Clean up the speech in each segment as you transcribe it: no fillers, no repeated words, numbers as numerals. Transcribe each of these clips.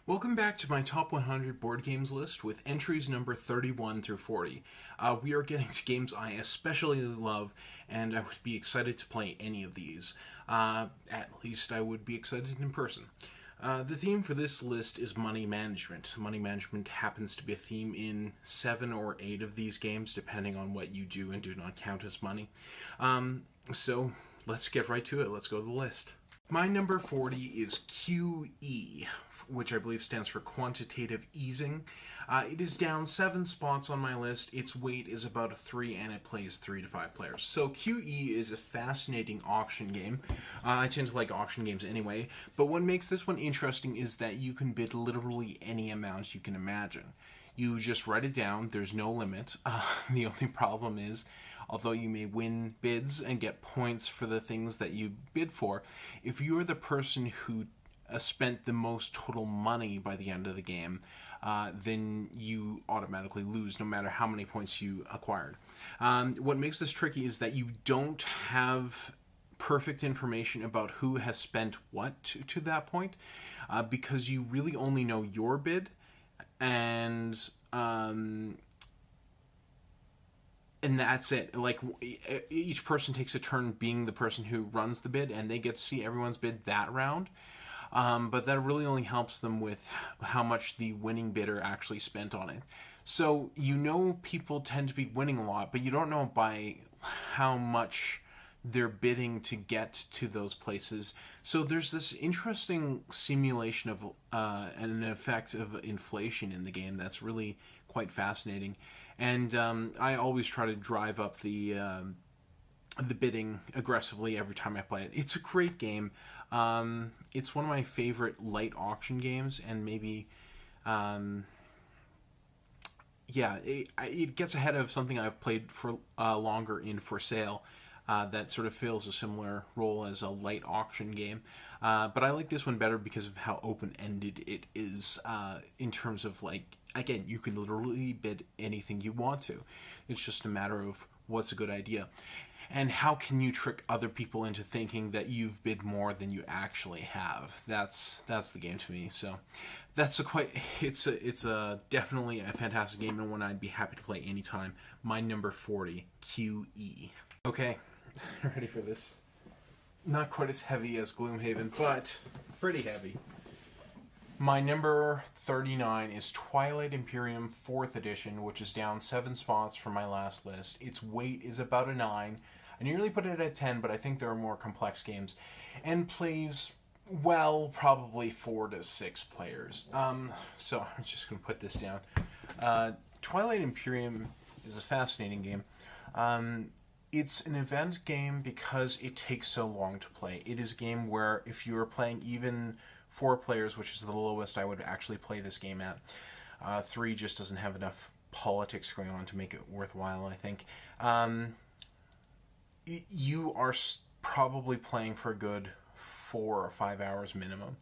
Welcome back to my top 100 board games list with entries number 31 through 40. We are getting to games I especially love, and I would be excited to play any of these. At least I would be excited in person. The theme for this list is money management. Money management happens to be a theme in 7 or 8 of these games, depending on what you do and do not count as money. So let's get right to it. Let's go to the list. My number 40 is QE, which I believe stands for quantitative easing. It is down 7 spots on my list. Its weight is about a 3, and it plays 3 to 5 players. So QE is a fascinating auction game. I tend to like auction games anyway, but what makes this one interesting is that you can bid literally any amount you can imagine. You just write it down. There's no limit. The only problem is, although you may win bids and get points for the things that you bid for, if you're the person who spent the most total money by the end of the game, then you automatically lose no matter how many points you acquired. What makes this tricky is that you don't have perfect information about who has spent what to that point, because you really only know your bid, and that's it. Like, each person takes a turn being the person who runs the bid, and they get to see everyone's bid that round. But that really only helps them with how much the winning bidder actually spent on it. So you know people tend to be winning a lot, but you don't know by how much they're bidding to get to those places. So there's this interesting simulation of an effect of inflation in the game that's really quite fascinating. And I always try to drive up the bidding aggressively every time I play it. It's a great game. It's one of my favorite light auction games, and maybe, it gets ahead of something I've played for longer in For Sale. That sort of fills a similar role as a light auction game. But I like this one better because of how open-ended it is, in terms of, like, again, you can literally bid anything you want to. It's just a matter of what's a good idea. And how can you trick other people into thinking that you've bid more than you actually have? That's the game to me. So it's a definitely a fantastic game, and one I'd be happy to play anytime. My number 40, QE. Okay, ready for this? Not quite as heavy as Gloomhaven, but pretty heavy. My number 39 is Twilight Imperium 4th Edition, which is down 7 spots from my last list. Its weight is about a 9. I nearly put it at 10, but I think there are more complex games. And plays, well, probably 4 to 6 players. So I'm just going to put this down. Twilight Imperium is a fascinating game. It's an event game because it takes so long to play. It is a game where if you are playing even 4 players, which is the lowest I would actually play this game at, 3 just doesn't have enough politics going on to make it worthwhile, I think. You are probably playing for a good 4 or 5 hours minimum,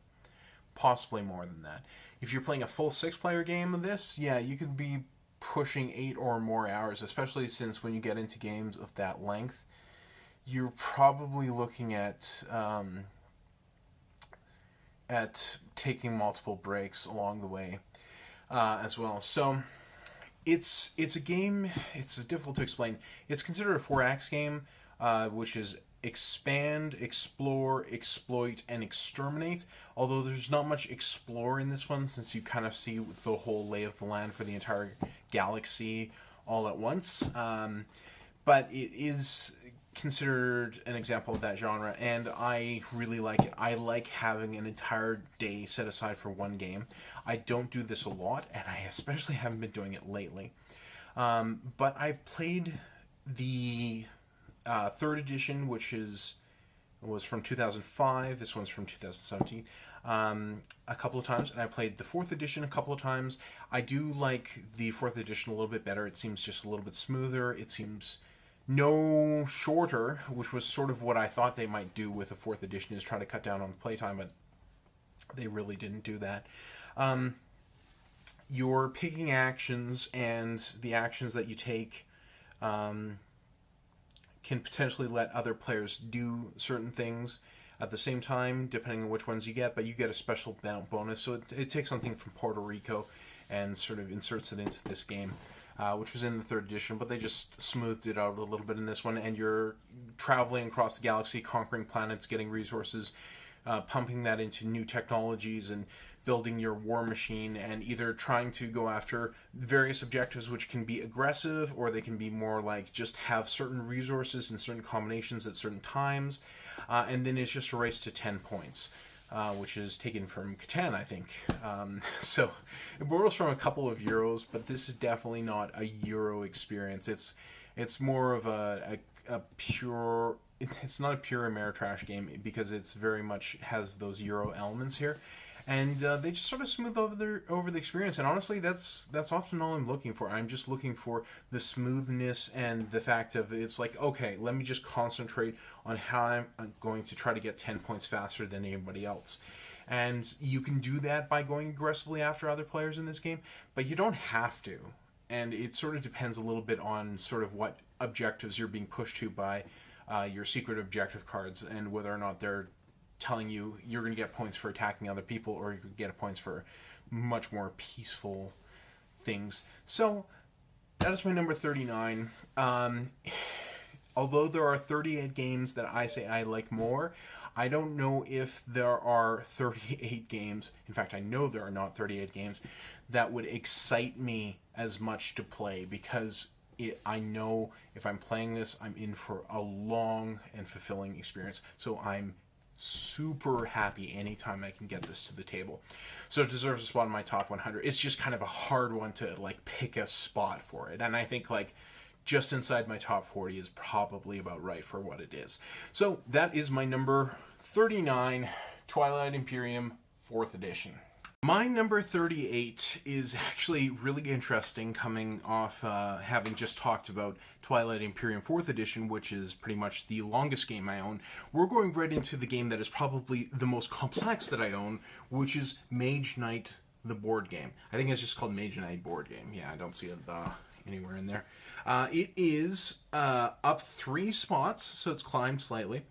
possibly more than that. If you're playing a full 6-player game of this, yeah, you could be pushing 8 or more hours, especially since when you get into games of that length, you're probably looking at taking multiple breaks along the way, as well. So it's a game. It's difficult to explain. It's considered a 4-act game, which is expand, explore, exploit, and exterminate. Although there's not much explore in this one, since you kind of see the whole lay of the land for the entire galaxy all at once. But it is considered an example of that genre, and I really like it. I like having an entire day set aside for one game. I don't do this a lot, and I especially haven't been doing it lately. But I've played the 3rd edition, which was from 2005. This one's from 2017. A couple of times, and I played the 4th edition a couple of times. I do like the 4th edition a little bit better. It seems just a little bit smoother. It seems no shorter, which was sort of what I thought they might do with the 4th edition, is try to cut down on the playtime, but they really didn't do that. You're picking actions, and the actions that you take can potentially let other players do certain things. at the same time, depending on which ones you get, but you get a special bonus. So it takes something from Puerto Rico and sort of inserts it into this game, which was in the 3rd edition, but they just smoothed it out a little bit in this one, and you're traveling across the galaxy, conquering planets, getting resources, pumping that into new technologies and building your war machine, and either trying to go after various objectives which can be aggressive, or they can be more like just have certain resources and certain combinations at certain times, and then it's just a race to 10 points. Which is taken from Catan, I think. So it borrows from a couple of Euros, but this is definitely not a Euro experience. It's more of a pure... It's not a pure Ameritrash game, because it's very much has those Euro elements here. And they just sort of smooth over the experience. And honestly, that's often all I'm looking for. I'm just looking for the smoothness and the fact of it's like, okay, let me just concentrate on how I'm going to try to get 10 points faster than anybody else. And you can do that by going aggressively after other players in this game, but you don't have to. And it sort of depends a little bit on sort of what objectives you're being pushed to by your secret objective cards, and whether or not they're telling you you're going to get points for attacking other people, or you could get points for much more peaceful things. So that is my number 39. Although there are 38 games that I say I like more, I don't know if there are 38 games, in fact I know there are not 38 games, that would excite me as much to play, because I know if I'm playing this, I'm in for a long and fulfilling experience. So I'm super happy anytime I can get this to the table. So it deserves a spot in my top 100. It's just kind of a hard one to like pick a spot for it, and I think like just inside my top 40 is probably about right for what it is. So that is my number 39, Twilight Imperium 4th edition. My number 38 is actually really interesting, coming off having just talked about Twilight Imperium 4th edition, which is pretty much the longest game I own. We're going right into the game that is probably the most complex that I own, which is Mage Knight, the board game. I think it's just called Mage Knight board game. Yeah, I don't see it anywhere in there. It is up 3 spots, so it's climbed slightly.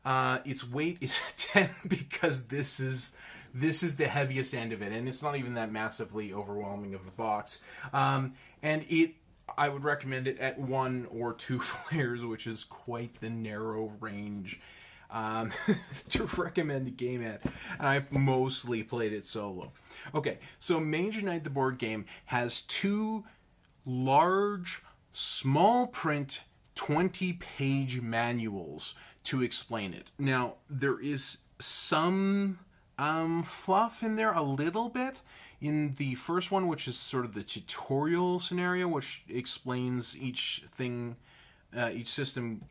Its weight is 10 because this is the heaviest end of it, and it's not even that massively overwhelming of a box. And I would recommend it at 1 or 2 players, which is quite the narrow range to recommend a game at. And I've mostly played it solo. Okay, so Mage Knight the board game has 2 large, small print, 20-page manuals to explain it. Now, there is some fluff in there a little bit in the first one, which is sort of the tutorial scenario, which explains each thing, each system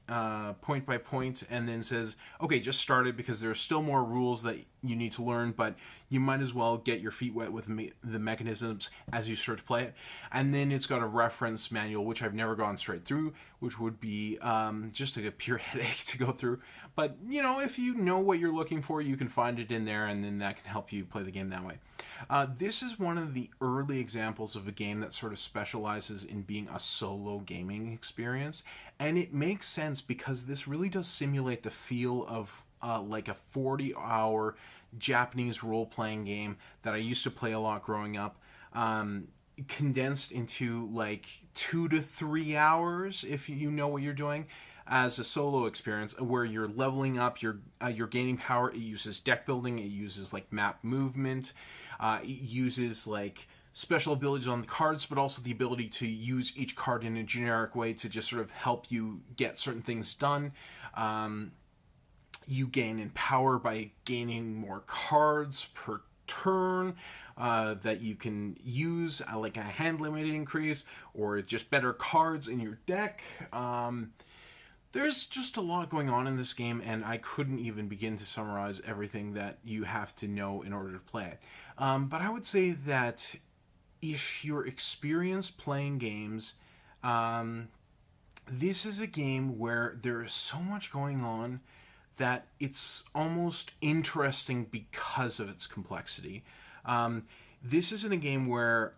point by point, and then says, okay, just start it, because there are still more rules that you need to learn, but you might as well get your feet wet with the mechanisms as you start to play it. And then it's got a reference manual, which I've never gone straight through, which would be just a pure headache to go through. But, you know, if you know what you're looking for, you can find it in there, and then that can help you play the game that way. This is one of the early examples of a game that sort of specializes in being a solo gaming experience. And it makes sense, because this really does simulate the feel of like a 40-hour Japanese role-playing game that I used to play a lot growing up, condensed into like 2 to 3 hours, if you know what you're doing, as a solo experience, where you're leveling up, you're gaining power. It uses deck building, it uses like map movement, it uses like special abilities on the cards, but also the ability to use each card in a generic way to just sort of help you get certain things done. You gain in power by gaining more cards per turn that you can use, like a hand limit increase, or just better cards in your deck. There's just a lot going on in this game, and I couldn't even begin to summarize everything that you have to know in order to play it. But I would say that if you're experienced playing games, this is a game where there is so much going on that it's almost interesting because of its complexity. This isn't a game where,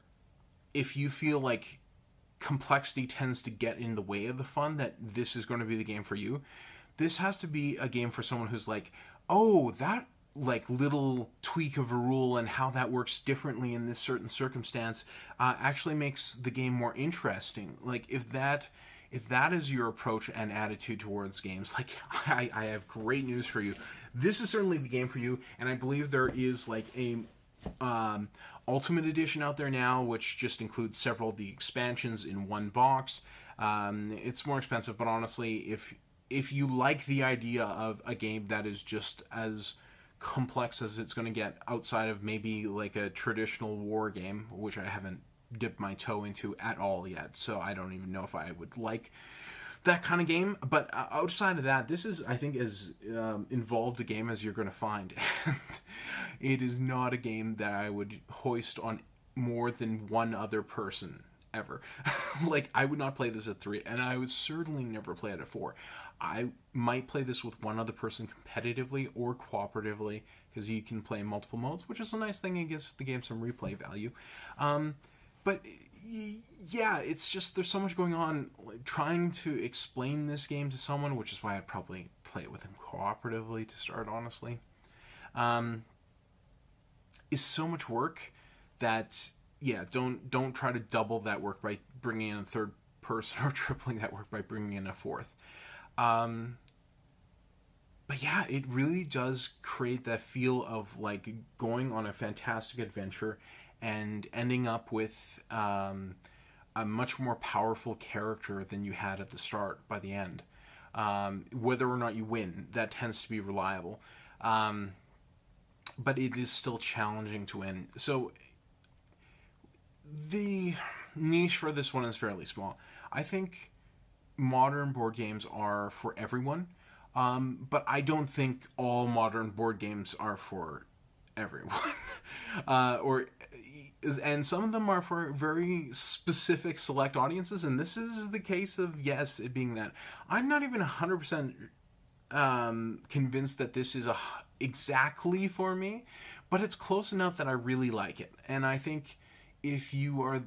if you feel like complexity tends to get in the way of the fun, that this is going to be the game for you. This has to be a game for someone who's like, oh, that like little tweak of a rule and how that works differently in this certain circumstance actually makes the game more interesting. Like if that is your approach and attitude towards games, like I have great news for you. This is certainly the game for you, and I believe there is like a Ultimate Edition out there now, which just includes several of the expansions in one box. It's more expensive, but honestly, if you like the idea of a game that is just as complex as it's going to get outside of maybe like a traditional war game, which I haven't dipped my toe into at all yet, so I don't even know if I would like that kind of game. But outside of that, this is, I think, as involved a game as you're going to find. It is not a game that I would hoist on more than one other person ever. Like, I would not play this at 3, and I would certainly never play it at 4. I might play this with one other person competitively or cooperatively, because you can play multiple modes, which is a nice thing and gives the game some replay value. But yeah, it's just there's so much going on. Like, trying to explain this game to someone, which is why I'd probably play it with him cooperatively to start, honestly, is so much work that, yeah, don't try to double that work by bringing in a third person or tripling that work by bringing in a fourth. But yeah, it really does create that feel of like going on a fantastic adventure and ending up with a much more powerful character than you had at the start by the end. Whether or not you win, that tends to be reliable. But it is still challenging to win. So the niche for this one is fairly small. I think modern board games are for everyone, but I don't think all modern board games are for everyone. And some of them are for very specific select audiences, and this is the case of, yes, it being that. I'm not even 100% convinced that this is exactly for me, but it's close enough that I really like it. And I think if you are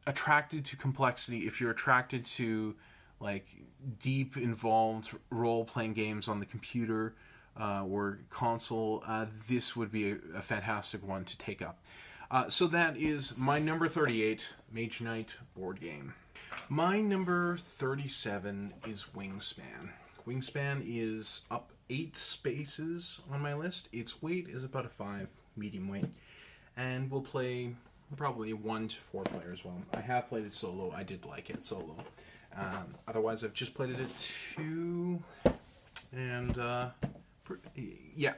attracted to complexity, if you're attracted to like deep, involved role-playing games on the computer or console, this would be a fantastic one to take up. So that is my number 38 Mage Knight board game. My number 37 is Wingspan. Wingspan is up 8 spaces on my list. Its weight is about a 5, medium weight, and we'll play probably 1 to 4 players. Well, I have played it solo. I did like it solo. Otherwise, I've just played it at 2, and yeah,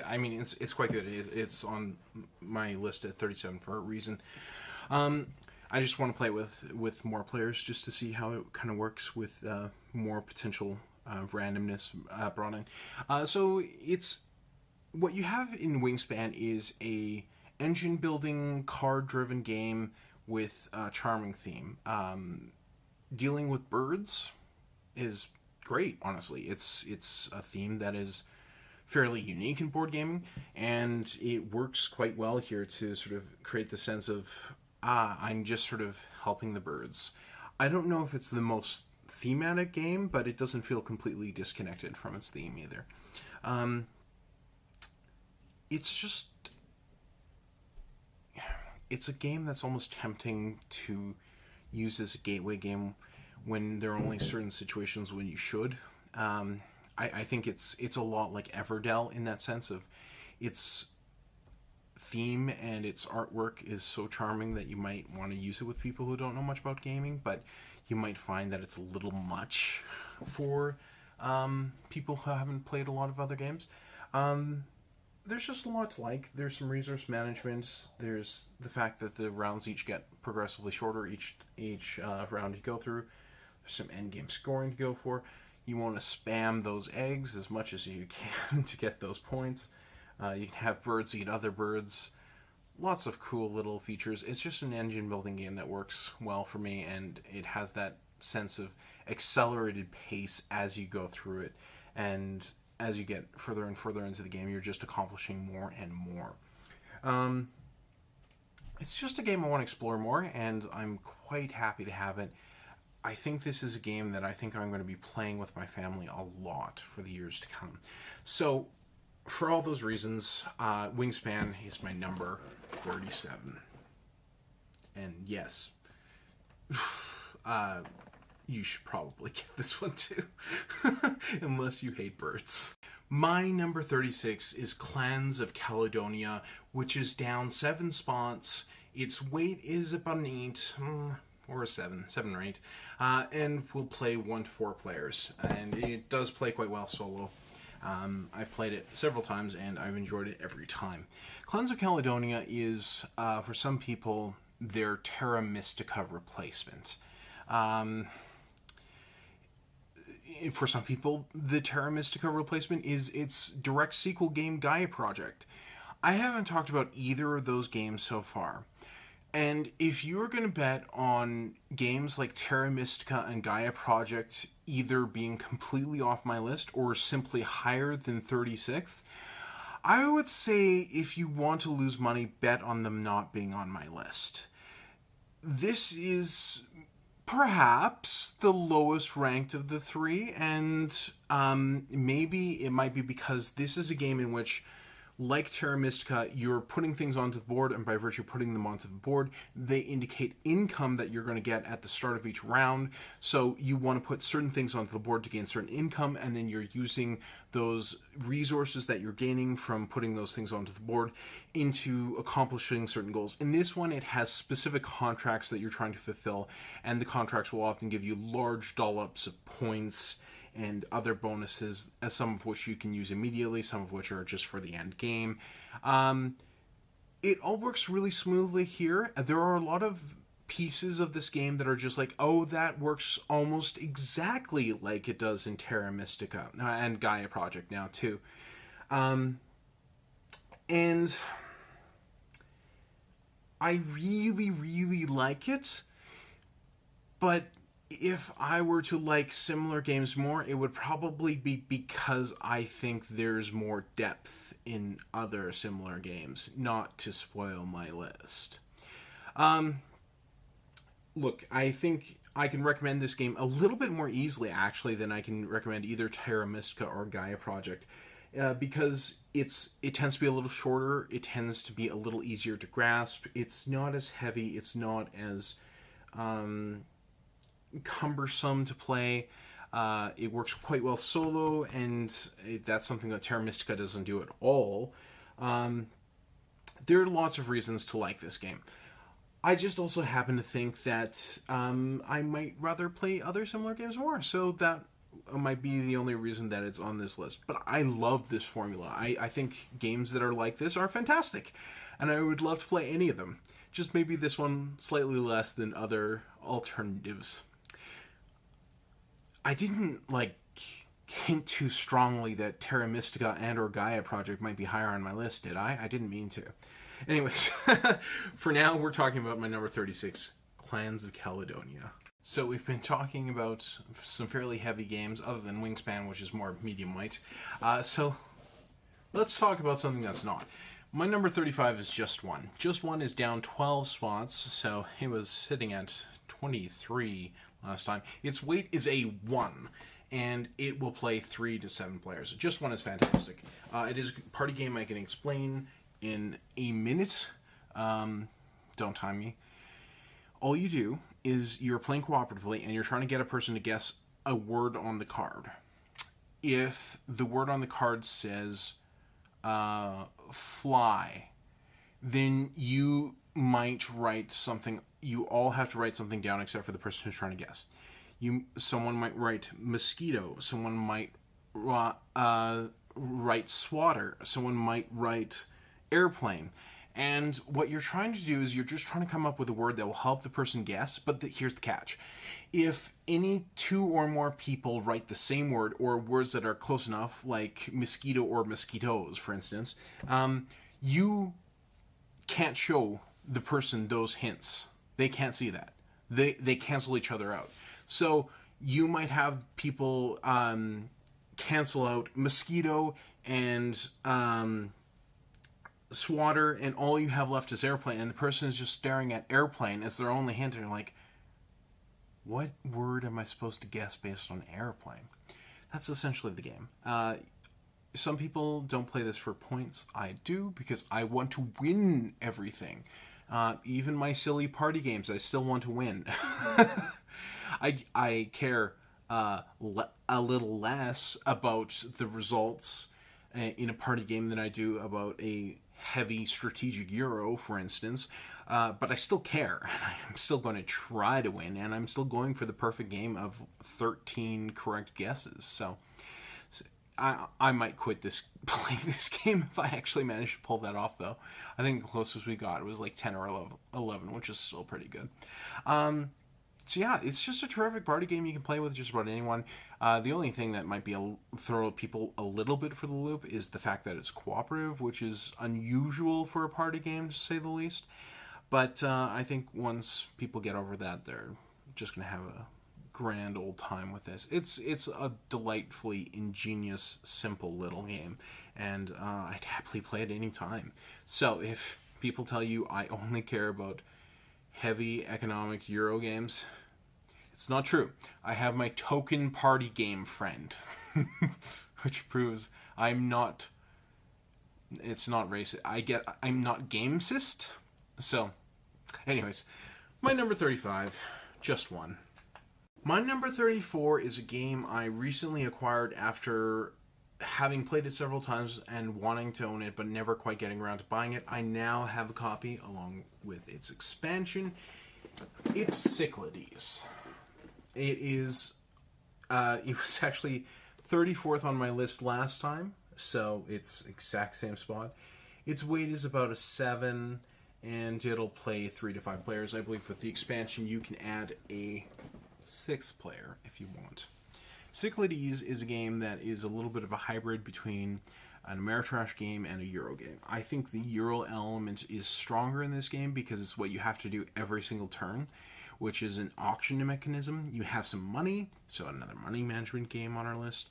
I mean, it's quite good. It's on my list at 37 for a reason. I just want to play with more players just to see how it kind of works with more potential randomness brought in. So it's what you have in Wingspan is a engine building, card driven game with a charming theme. Dealing with birds is great. Honestly, it's a theme that is fairly unique in board gaming, and it works quite well here to sort of create the sense of I'm just sort of helping the birds. I don't know if it's the most thematic game, but it doesn't feel completely disconnected from its theme either. It's a game that's almost tempting to use as a gateway game when there are only certain situations when you should. I think it's a lot like Everdell in that sense of its theme and its artwork is so charming that you might want to use it with people who don't know much about gaming, but you might find that it's a little much for people who haven't played a lot of other games. There's just a lot to like. There's some resource management. There's the fact that the rounds each get progressively shorter each round you go through. There's some endgame scoring to go for. You want to spam those eggs as much as you can to get those points. You can have birds eat other birds. Lots of cool little features. It's just an engine building game that works well for me, and it has that sense of accelerated pace as you go through it. And as you get further and further into the game, you're just accomplishing more and more. It's just a game I want to explore more, and I'm quite happy to have it. I think this is a game that I think I'm going to be playing with my family a lot for the years to come. So, For all those reasons, Wingspan is my number 37. And yes, you should probably get this one too, unless you hate birds. My number 36 is Clans of Caledonia, which is down 7 spots. Its weight is about an 8, or a 7 or 8, and will play 1 to 4 players. And it does play quite well solo. I've played it several times, and I've enjoyed it every time. Clans of Caledonia is, for some people, their Terra Mystica replacement. For some people, the Terra Mystica replacement is its direct sequel game, Gaia Project. I haven't talked about either of those games so far. And if you're going to bet on games like Terra Mystica and Gaia Project either being completely off my list or simply higher than 36th, I would say if you want to lose money, bet on them not being on my list. This is perhaps the lowest ranked of the 3, and maybe it might be because this is a game in which, like Terra Mystica, you're putting things onto the board, and by virtue of putting them onto the board, they indicate income that you're going to get at the start of each round. So you want to put certain things onto the board to gain certain income, and then you're using those resources that you're gaining from putting those things onto the board into accomplishing certain goals. In this one, it has specific contracts that you're trying to fulfill, and the contracts will often give you large dollops of points and other bonuses, some of which you can use immediately, some of which are just for the end game. It all works really smoothly here. There are a lot of pieces of this game that are just like, oh, that works almost exactly like it does in Terra Mystica, and Gaia Project now too. And I really, really like it, but if I were to like similar games more, it would probably be because I think there's more depth in other similar games, not to spoil my list. Look, I think I can recommend this game a little bit more easily, actually, than I can recommend either Terra Mystica or Gaia Project, because it tends to be a little shorter, it tends to be a little easier to grasp, it's not as heavy, it's not as cumbersome to play. It works quite well solo, and that's something that Terra Mystica doesn't do at all. There are lots of reasons to like this game. I just also happen to think that I might rather play other similar games more, so that might be the only reason that it's on this list. But I love this formula. I think games that are like this are fantastic, and I would love to play any of them. Just maybe this one slightly less than other alternatives. I didn't hint too strongly that Terra Mystica and or Gaia Project might be higher on my list, did I? I didn't mean to. Anyways, for now we're talking about my number 36, Clans of Caledonia. So we've been talking about some fairly heavy games, other than Wingspan, which is more medium weight. So let's talk about something that's not. My number 35 is Just One. Just One is down 12 spots, so it was sitting at 23 last time. Its weight is a 1, and it will play 3 to 7 players. Just One is fantastic. It is a party game I can explain in a minute. Don't time me. All you do is you're playing cooperatively, and you're trying to get a person to guess a word on the card. If the word on the card says fly, then you might write something. You all have to write something down except for the person who's trying to guess. Someone might write mosquito. Someone might write swatter. Someone might write airplane. And what you're trying to do is you're just trying to come up with a word that will help the person guess, but here's the catch. If any 2 or more people write the same word, or words that are close enough, like mosquito or mosquitoes, for instance, you can't show the person those hints. They can't see that. They cancel each other out. So you might have people cancel out mosquito and swatter, and all you have left is airplane, and the person is just staring at airplane as their only hint, and you're like, what word am I supposed to guess based on airplane? That's essentially the game. some people don't play this for points. I do, because I want to win everything. Even my silly party games, I still want to win. I care a little less about the results in a party game than I do about a heavy strategic Euro, for instance. But I still care, and I'm still going to try to win, and I'm still going for the perfect game of 13 correct guesses. So I might quit playing this game if I actually manage to pull that off, though. I think the closest we got was like 10 or 11, which is still pretty good. So yeah, it's just a terrific party game you can play with just about anyone. The only thing that might be throw people a little bit for the loop is the fact that it's cooperative, which is unusual for a party game, to say the least. But I think once people get over that, they're just going to have a grand old time with this. It's a delightfully ingenious, simple little game, and I'd happily play it any time. So if people tell you I only care about heavy economic Euro games, it's not true. I have my token party game friend, which proves I'm not. It's not racist. I'm not gamesist. So, anyways, my number 35, just one. My number 34 is a game I recently acquired after having played it several times and wanting to own it, but never quite getting around to buying it. I now have a copy along with its expansion. It's Cyclades. It is. It was actually 34th on my list last time, so it's exact same spot. Its weight is about a 7, and it'll play 3 to 5 players. I believe with the expansion you can add a 6th player if you want. Cyclades is a game that is a little bit of a hybrid between an Ameritrash game and a Euro game. I think the Euro element is stronger in this game because it's what you have to do every single turn, which is an auction mechanism. You have some money, so another money management game on our list.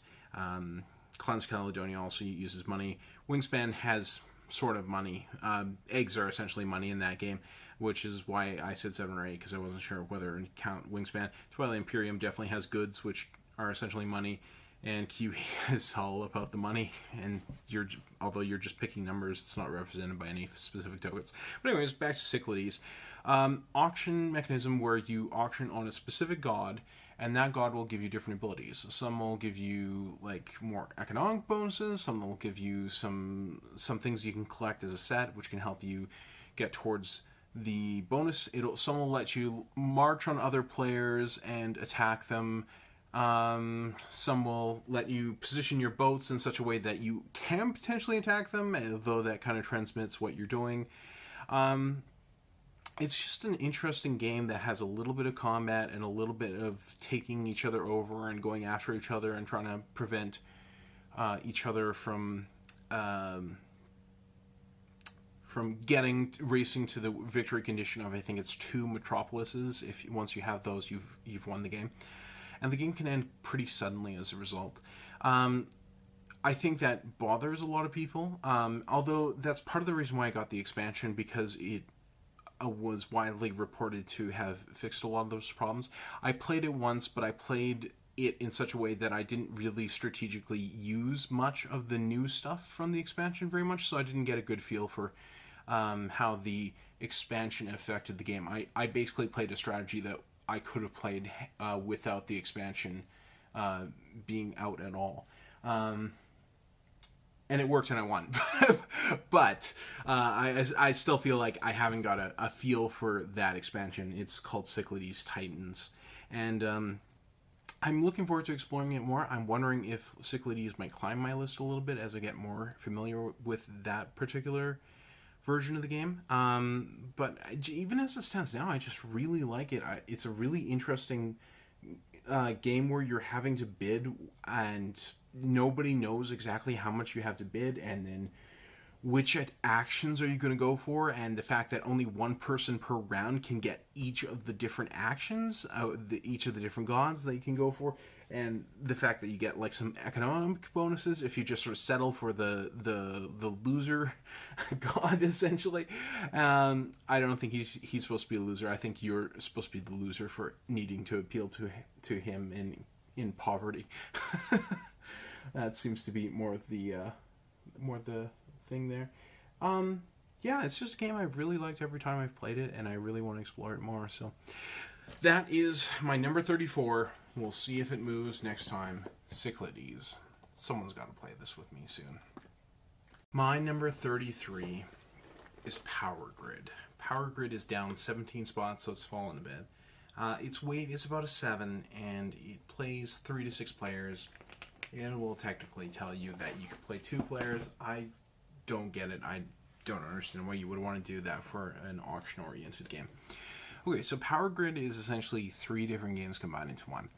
Caledonia also uses money. Wingspan has sort of money. Eggs are essentially money in that game, which is why I said 7 or 8, because I wasn't sure whether to count Wingspan. TWILIGHT Imperium definitely has goods, which are essentially money, and QE is all about the money, and although you're just picking numbers, it's not represented by any specific tokens. But anyways, back to Cyclades. Auction mechanism where you auction on a specific god, and that god will give you different abilities. Some will give you like more economic bonuses, some will give you some things you can collect as a set, which can help you get towards the bonus. Some will let you march on other players and attack them. Some will let you position your boats in such a way that you can potentially attack them, though that kind of transmits what you're doing. It's just an interesting game that has a little bit of combat and a little bit of taking each other over and going after each other and trying to prevent each other from racing to the victory condition of, I think it's 2 metropolises. Once you have those, you've won the game. And the game can end pretty suddenly as a result. I think that bothers a lot of people, although that's part of the reason why I got the expansion, because it was widely reported to have fixed a lot of those problems. I played it once, but I played it in such a way that I didn't really strategically use much of the new stuff from the expansion very much, so I didn't get a good feel for how the expansion affected the game. I basically played a strategy that I could have played without the expansion being out at all. And it worked and I won. But I still feel like I haven't got a feel for that expansion. It's called Cyclades Titans. And I'm looking forward to exploring it more. I'm wondering if Cyclades might climb my list a little bit as I get more familiar with that particular version of the game. But even as it stands now, I just really like it. It's a really interesting game where you're having to bid and nobody knows exactly how much you have to bid, and then which actions are you going to go for, and the fact that only one person per round can get each of the different actions, each of the different gods that you can go for, and the fact that you get like some economic bonuses if you just sort of settle for the loser god, essentially. I don't think he's supposed to be a loser. I think you're supposed to be the loser for needing to appeal to him in poverty. That seems to be more of the thing there. Yeah, it's just a game I've really liked every time I've played it, and I really want to explore it more. So that is my number 34. We'll see if it moves next time. Cyclades. Someone's got to play this with me soon. My number 33 is Power Grid. Power Grid is down 17 spots, so it's fallen a bit. Its weight is about a 7, and it plays 3 to 6 players. It will technically tell you that you can play 2 players. I don't get it. I don't understand why you would want to do that for an auction-oriented game. Okay, so Power Grid is essentially 3 different games combined into one.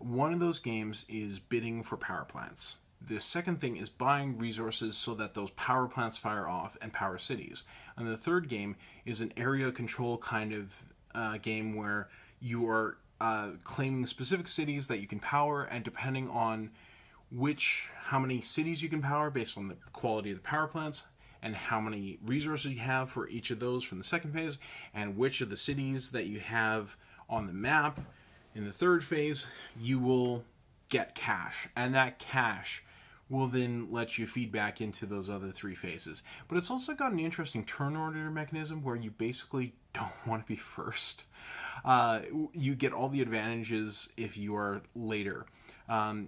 One of those games is bidding for power plants. The second thing is buying resources so that those power plants fire off and power cities. And the third game is an area control kind of game where you are claiming specific cities that you can power, and depending on how many cities you can power based on the quality of the power plants and how many resources you have for each of those from the second phase, and which of the cities that you have on the map in the third phase, you will get cash. And that cash will then let you feed back into those other 3 phases. But it's also got an interesting turn order mechanism where you basically don't want to be first. You get all the advantages if you are later.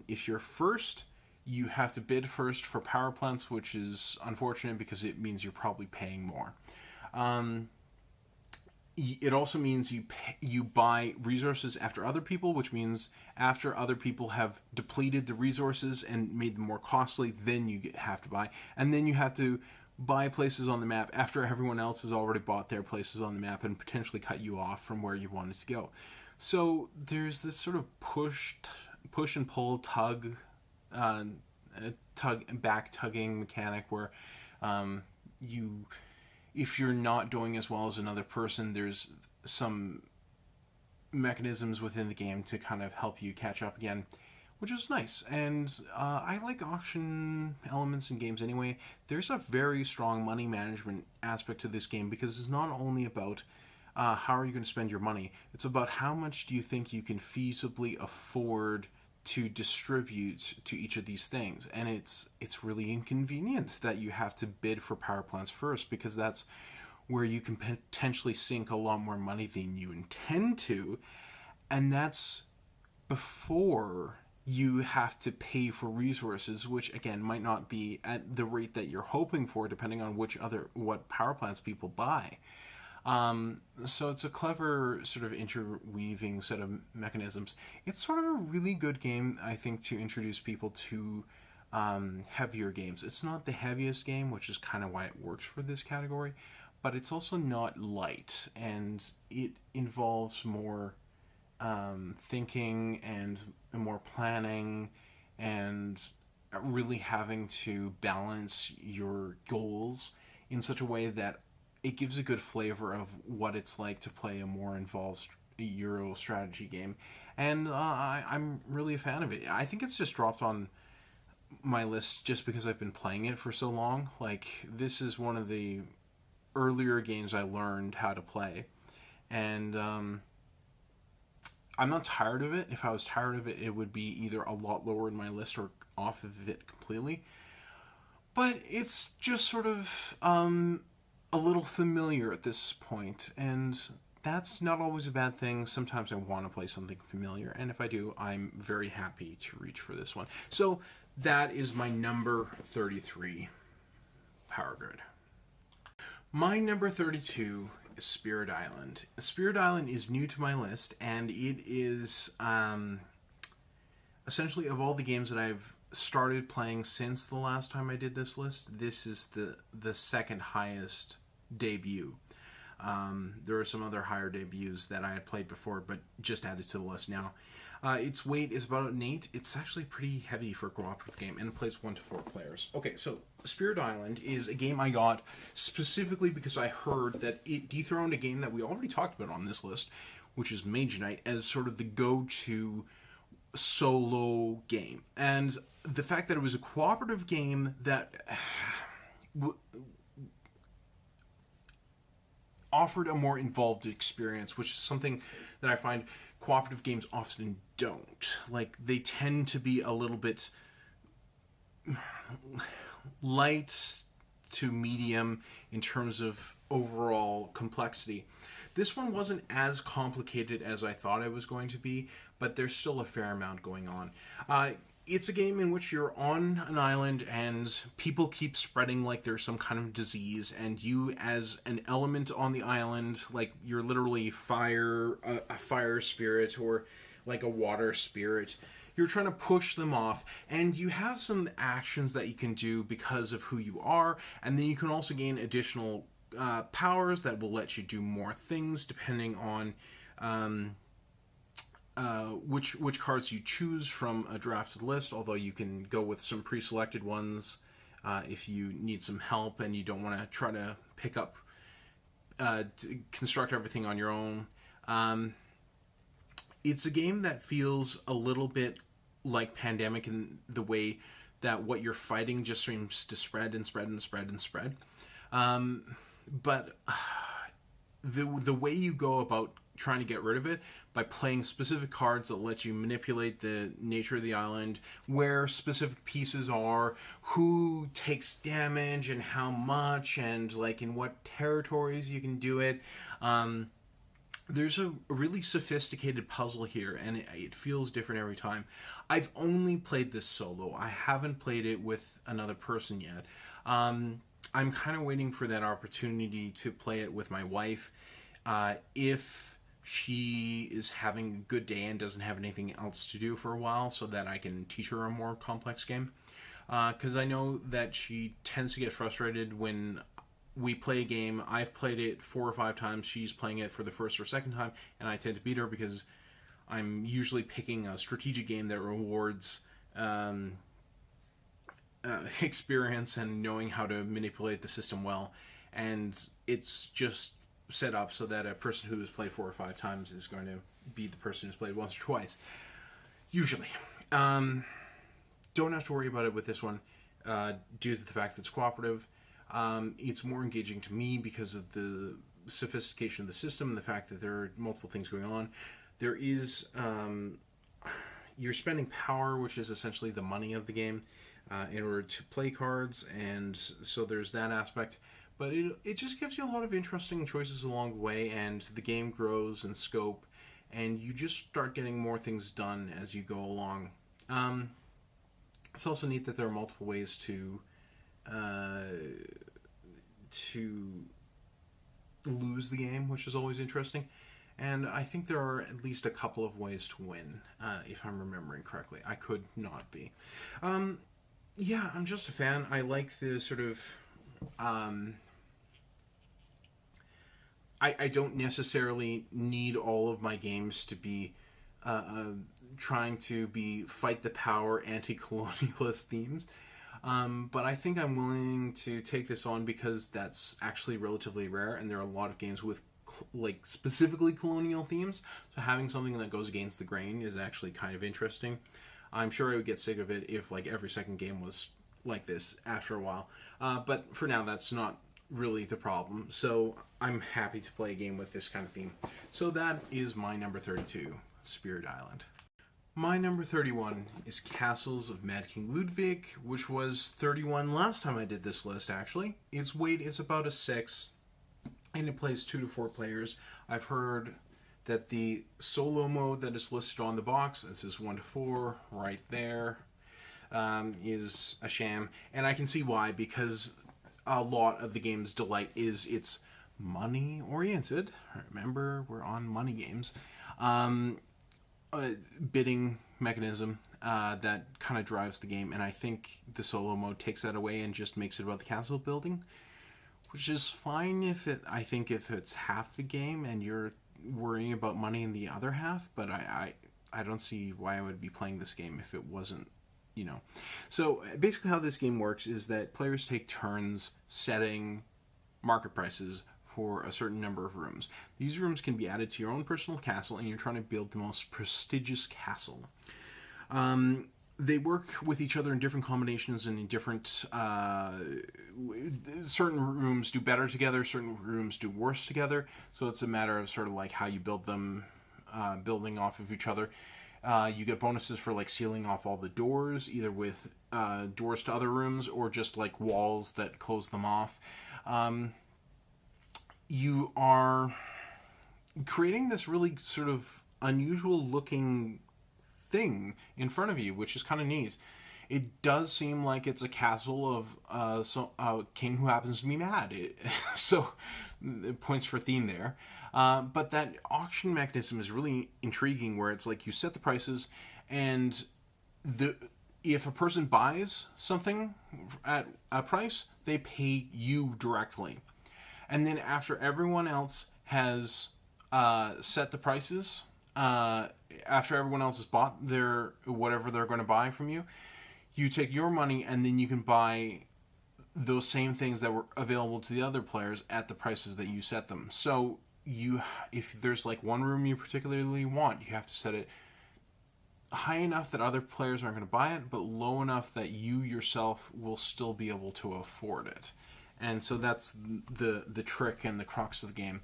If you're first, you have to bid first for power plants, which is unfortunate because it means you're probably paying more. It also means you buy resources after other people, which means after other people have depleted the resources and made them more costly, then you have to buy. And then you have to buy places on the map after everyone else has already bought their places on the map and potentially cut you off from where you wanted to go. So there's this sort of push and pull back tugging mechanic where if you're not doing as well as another person, there's some mechanisms within the game to kind of help you catch up again, which is nice. And I like auction elements in games anyway. There's a very strong money management aspect to this game because it's not only about how are you going to spend your money, it's about how much do you think you can feasibly afford to distribute to each of these things. And it's really inconvenient that you have to bid for power plants first, because that's where you can potentially sink a lot more money than you intend to, and that's before you have to pay for resources, which again might not be at the rate that you're hoping for depending on what power plants people buy. So it's a clever sort of interweaving set of mechanisms. It's sort of a really good game, I think, to introduce people to heavier games. It's not the heaviest game, which is kind of why it works for this category, but it's also not light, and it involves more thinking and more planning and really having to balance your goals in such a way that it gives a good flavor of what it's like to play a more involved Euro strategy game. And I'm really a fan of it. I think it's just dropped on my list just because I've been playing it for so long. Like, this is one of the earlier games I learned how to play. And I'm not tired of it. If I was tired of it, it would be either a lot lower in my list or off of it completely. But it's just sort of a little familiar at this point, and that's not always a bad thing. Sometimes I want to play something familiar, and if I do, I'm very happy to reach for this one. So that is my number 33, Power Grid. My number 32 is Spirit Island. Spirit Island is new to my list, and it is essentially, of all the games that I've started playing since the last time I did this list, this is the second highest debut. There are some other higher debuts that I had played before, but just added to the list now. Its weight is about an 8. It's actually pretty heavy for a cooperative game, and it plays 1 to 4 players. Okay, so Spirit Island is a game I got specifically because I heard that it dethroned a game that we already talked about on this list, which is Mage Knight, as sort of the go-to solo game. And the fact that it was a cooperative game that offered a more involved experience, which is something that I find cooperative games often don't. Like, they tend to be a little bit light to medium in terms of overall complexity. This one wasn't as complicated as I thought it was going to be, but there's still a fair amount going on. It's a game in which you're on an island and people keep spreading like there's some kind of disease, and you, as an element on the island, like you're literally a fire spirit or like a water spirit, you're trying to push them off, and you have some actions that you can do because of who you are, and then you can also gain additional powers that will let you do more things depending on which cards you choose from a drafted list, although you can go with some pre-selected ones if you need some help and you don't want to try to pick up to construct everything on your own. It's a game that feels a little bit like Pandemic in the way that what you're fighting just seems to spread and spread and spread and spread. But the way you go about trying to get rid of it by playing specific cards that let you manipulate the nature of the island, where specific pieces are, who takes damage and how much, and like in what territories you can do it. There's a really sophisticated puzzle here, and it feels different every time. I've only played this solo. I haven't played it with another person yet. I'm kind of waiting for that opportunity to play it with my wife. If she is having a good day and doesn't have anything else to do for a while, so that I can teach her a more complex game. Because I know that she tends to get frustrated when we play a game. I've played it 4 or 5 times. She's playing it for the first or second time, and I tend to beat her because I'm usually picking a strategic game that rewards experience and knowing how to manipulate the system well. And it's just set up so that a person who has played 4 or 5 times is going to beat the person who's played once or twice. Usually. Don't have to worry about it with this one due to the fact that it's cooperative. It's more engaging to me because of the sophistication of the system and the fact that there are multiple things going on. There is you're spending power, which is essentially the money of the game, in order to play cards, and so there's that aspect. But it just gives you a lot of interesting choices along the way, and the game grows in scope, and you just start getting more things done as you go along. It's also neat that there are multiple ways to lose the game, which is always interesting. And I think there are at least a couple of ways to win, if I'm remembering correctly. I could not be. Yeah, I'm just a fan. I like the sort of... I don't necessarily need all of my games to be trying to be fight the power anti-colonialist themes. But I think I'm willing to take this on because that's actually relatively rare, and there are a lot of games with like specifically colonial themes. So having something that goes against the grain is actually kind of interesting. I'm sure I would get sick of it if like every second game was like this after a while. But for now, that's not really the problem. So I'm happy to play a game with this kind of theme. So that is my number 32, Spirit Island. My number 31 is Castles of Mad King Ludwig, which was 31 last time I did this list, actually. Its weight is about a 6, and it plays 2 to 4 players. I've heard that the solo mode that is listed on the box, this is 1 to 4, right there, is a sham. And I can see why, because a lot of the game's delight is it's money-oriented. Remember, we're on money games. Bidding mechanism that kind of drives the game, and I think the solo mode takes that away and just makes it about the castle building, which is fine if it's half the game and you're worrying about money in the other half, but I don't see why I would be playing this game if it wasn't, you know. So basically how this game works is that players take turns setting market prices for a certain number of rooms. These rooms can be added to your own personal castle, and you're trying to build the most prestigious castle. They work with each other in different combinations and in different... certain rooms do better together, certain rooms do worse together, so it's a matter of sort of like how you build them, building off of each other. You get bonuses for like sealing off all the doors, either with doors to other rooms or just like walls that close them off. You are creating this really sort of unusual looking thing in front of you, which is kind of neat. It does seem like it's a castle of a king who happens to be mad. So, it points for theme there. But that auction mechanism is really intriguing, where it's like you set the prices, and if a person buys something at a price, they pay you directly. And then after everyone else has set the prices, after everyone else has bought their whatever they're going to buy from you, you take your money and then you can buy those same things that were available to the other players at the prices that you set them. So if there's like one room you particularly want, you have to set it high enough that other players aren't going to buy it, but low enough that you yourself will still be able to afford it. And so that's the trick and the crux of the game.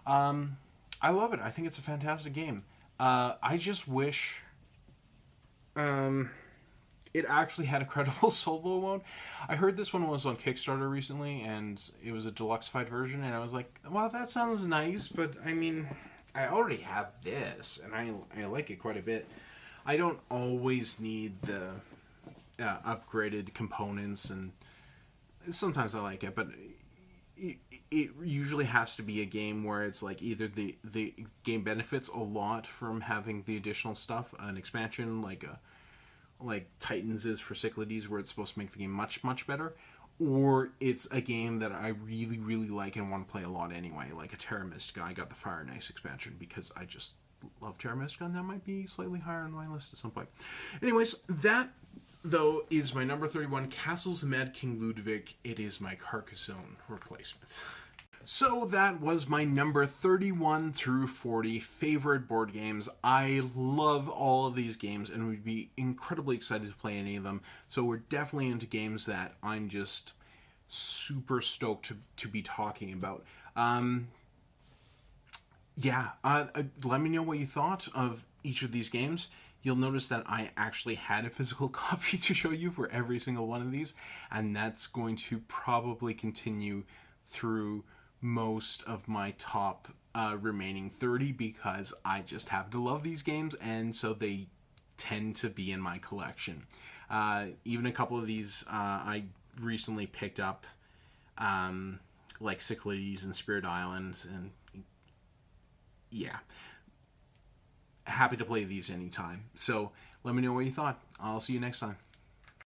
I love it. I think it's a fantastic game. I just wish it actually had a credible solo mode. I heard this one was on Kickstarter recently, and it was a deluxe-fied version, and I was like, well, that sounds nice, but I mean, I already have this, and I like it quite a bit. I don't always need the upgraded components, and sometimes I like it, but it usually has to be a game where it's like either the game benefits a lot from having the additional stuff, an expansion like Titans is for Cyclades, where it's supposed to make the game much, much better, or it's a game that I really, really like and want to play a lot anyway, like a Terra Mystica. I got the Fire and Ice expansion because I just love Terra Mystica, and that might be slightly higher on my list at some point. Anyways, that, though, is my number 31, Castles of Mad King Ludwig. It is my Carcassonne replacement. So that was my number 31 through 40 favorite board games. I love all of these games and would be incredibly excited to play any of them. So we're definitely into games that I'm just super stoked to be talking about. Let me know what you thought of each of these games. You'll notice that I actually had a physical copy to show you for every single one of these, and that's going to probably continue through most of my top remaining 30, because I just happen to love these games, and so they tend to be in my collection. Even a couple of these I recently picked up, like Cyclades and Spirit Islands, and yeah, happy to play these anytime. So let me know what you thought. I'll see you next time.